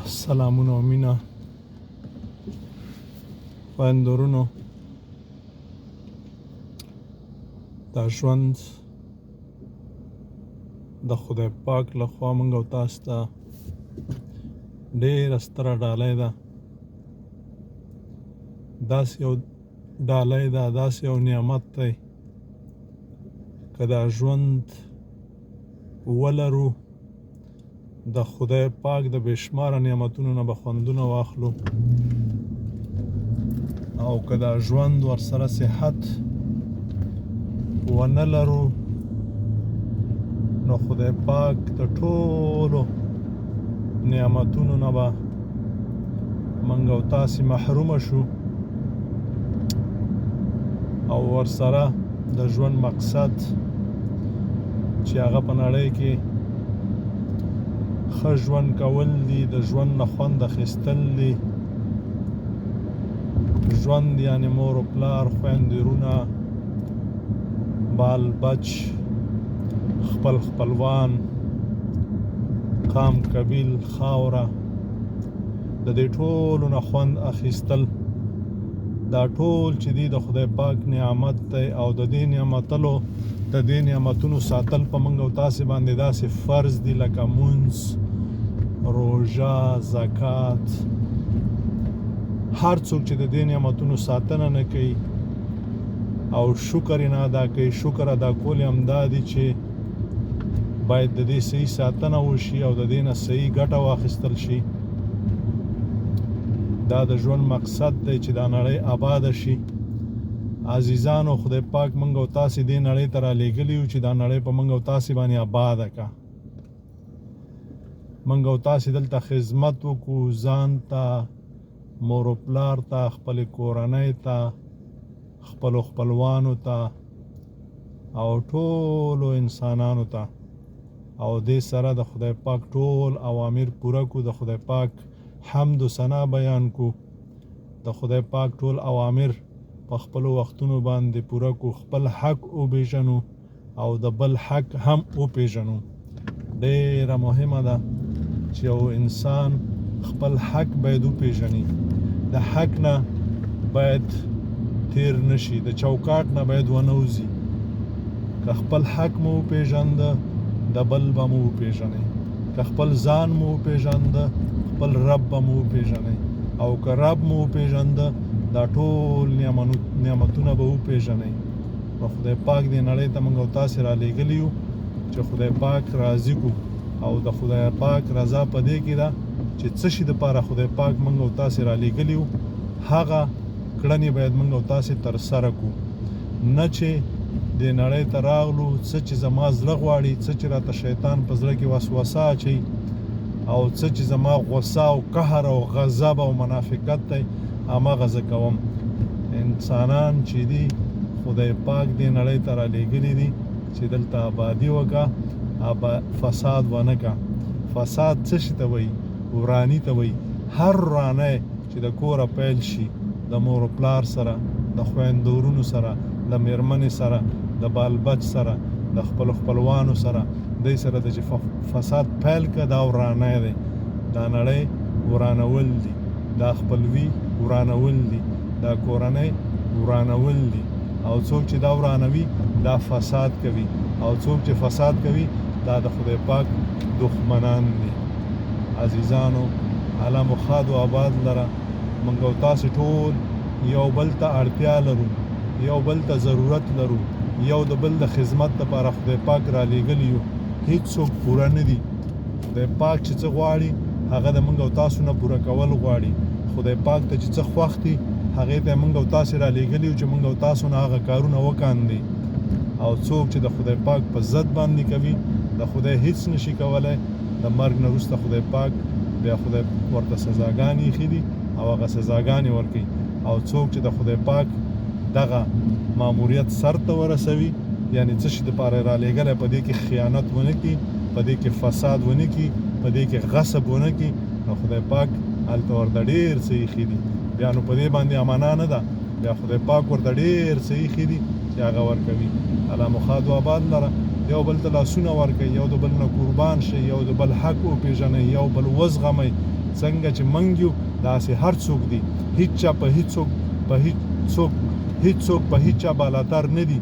سلامونه او مینه خویندورونو دا ژوند د خدای پاک له خوا موږ او تاسو ته ډېره ستره ډالۍ ده. داسې یو ډالۍ ده، داسې یو نعمت دی که دا ژوند ولرو د خدای پاک د بېشماره نعمتونو نه به خوندونه واخلو، او که دا ژوند ورسره صحت ونه لرو نو خدای پاک د ټولو نعمتونو نه به موږ او تاسې محرومه شو، او ورسره د ژوند مقصد چې هغه په نړۍ کې ښه ژوند کول دي، د ژوند نه خوند اخیستل دي. ژوند یعنې مور و پلار، خویندې وروڼه، بال بچ، خپل خپلوان، قام قبیل، خاوره، د دې ټولو نه خوند اخیستل. دا ټول چې دی د خدای پاک نعمت دی، او د دې نعمتونو ساتل په موږ او تاسې باندې داسې فرض دي لکه مونځ، روژه، زکات. هر څوک چې د دې نعمتونو ساتنه نه کوي او شکر یې نه ادا کوي، شکر ادا کول یې همدا دي چې باید د دې صحیح ساتنه وشي او د دې نه صحیح ګټه واخیستل شي. دا د ژوند مقصد دی چې دا نړۍ آباده شي. عزیزانو، خدای پاک موږ او تاسې دې نړۍ ته رالیږلي یو چې دا نړۍ په موږ او تاسې باندې آباده کا. موږ او تاسې دلته خدمت وکړو، ځان ته، مور و پلار ته، خپلې کورنۍ ته، خپلو خپلوانو ته او ټولو انسانانو ته، او دې سره د خدای پاک ټول اوامر پوره کو، د خدای پاک حمد و ثنا بیان کو، د خدای پاک ټول اوامر په خپلو وختونو باندې پوره کو، خپل حق وپېژنو او د بل حق هم وپېژنو. ډېره مهمه ده چې یو انسان خپل حق باید وپېژني، د حق نه باید تیر نشي، د چوکاټ نه باید ونه وځي. که خپل حق مو وپېژنده د بل به مو وپېژنئ، که خپل ځان مو وپېژنده خپل رب به مو وپېژنئ، او که رب مو وپېژنده دا ټول نعمتونه به وپېژنئ. نو خدای پاک دې نړۍ ته موږ او تاسې رالیږلي یو چې خدای پاک راضي کړو، او د خدای پاک رضا په دې کې ده چې څه شي دپاره خدای پاک موږ او تاسې رالیږلي یو هغه کړنې باید موږ او تاسې ترسره کړو. نه چې دې نړۍ ته راغلو څه چې زما زړه غواړي، څه چې راته شیطان په زړه کې وسوسه اچوي، او څه چې زما غصه او قهر او غضب او منافقت دی هماغه زه کوم. انسانان چې دي خدای پاک دې نړۍ ته رالیږلي دي چې دلته آبادي وکړه، فساد ونه کړه. فساد څه شي ته وایي؟ وراني ته وایي. هر ورانی چې د کوره پیل شي، د مور و پلار سره، د خویندو وروڼو سره، د میرمنې سره، د بال بچ سره، د خپلو خپلوانو سره، دوی سره د چې فساد پیل کړه دا ورانی دی. دا نړۍ ورانول دي، دا خپلوي ورانول دي، دا کورنۍ ورانول دي، او څوک چې دا ورانوي دا فساد کوي، او څوک چې فساد کوي دا د خدای پاک دښمنان دي. عزیزانو، الله مو ښاد و آباد لره. موږ او تاسې ټول یو بل ته اړتیا لرو، یو بل ته ضرورت لرو، یو د بل د خدمت لپاره خدای پاک رالیږلي یو. هیڅ څوک پوره نه دي. خدای پاک چې څه غواړي هغه د موږ او تاسو نه پوره کول غواړي. خدای پاک ته چې څه خوښ دي هغې ته موږ او تاسې رالیږلي یو چې موږ او تاسو نه هغه کارونه وکاندي. او څوک چې د خدای پاک په ضد باندې کوي د خدای هیڅ نشي کولی. د مرګ نه وروسته خدای پاک بیا خدای ورته سزاګانې ایښي دي او هغه سزاګانې ورکوي. او څوک چې د خدای پاک دغه ماموریت سر ته ورسوي، یعنې څه شي دپاره یې رالیږلی، په دې کې خیانت ونه کړي، په دې کې فساد ونه کړي، په دې کې غصب ونه کړي، نو خدای پاک هلته ورته ډېر څه ایښي دي. بیا نو په دې باندې امانه نه ده، بیا خدای پاک ورته ډېر څه ایښي دي چې هغه ورکوي. الله مو ښاد و آباد لره. یو بل ته لاسونه ورکوي، یو د بل نه قربان شي، یو د بل حق وپېژنئ، یو بل وزغمئ، څنګه چې موږ یو داسې هر څوک دي هیڅ چا په هیڅوک په هیڅ چا بالاتر نه دي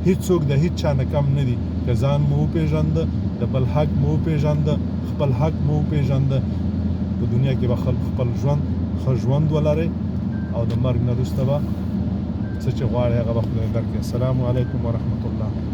هیڅوک د هیڅ چا نه کم نه دي که ځان مو وپېژانده د بل حق مو وپېژانده خپل حق مو وپېژانده په دنیا کې به خپل ژوند ښه ژوند ولرئ او د مرګ نه وروسته به څه چې غواړئ هغه به خدای درکړي. السلام علیکم ورحمت الله.